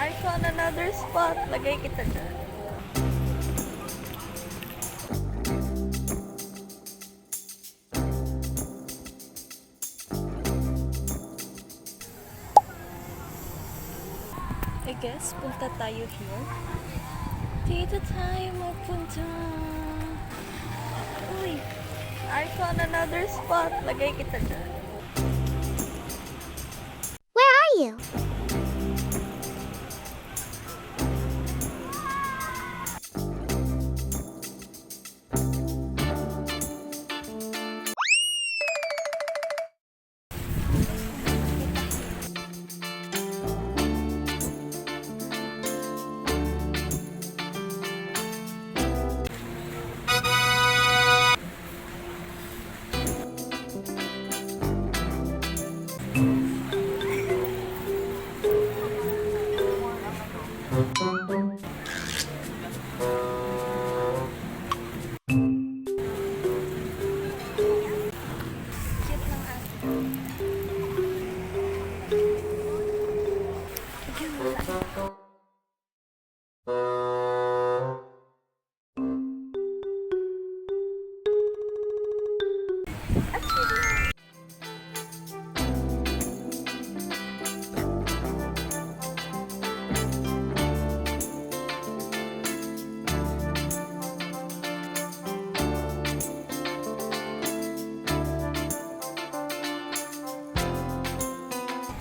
I found another spot. Lagay kita dyan. I guess, punta tayo here. Dito tayo magpunta. Uy, I found another spot. Lagay kita dyan. Where are you? Cute lang ate.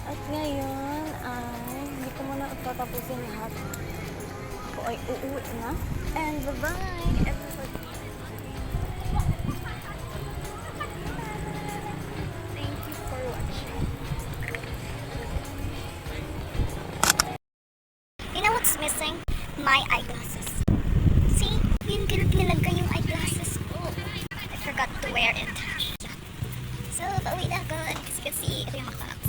At ngayon ay hindi ko muna tatapusin lahat. Ako ay uuwi na. And bye-bye everybody. Thank you for watching. You know what's missing? My eyeglasses. See? Yun kinagka yung eyeglasses ko. I forgot to wear it. So, pauwi na ako. As you can see, ito yung mata.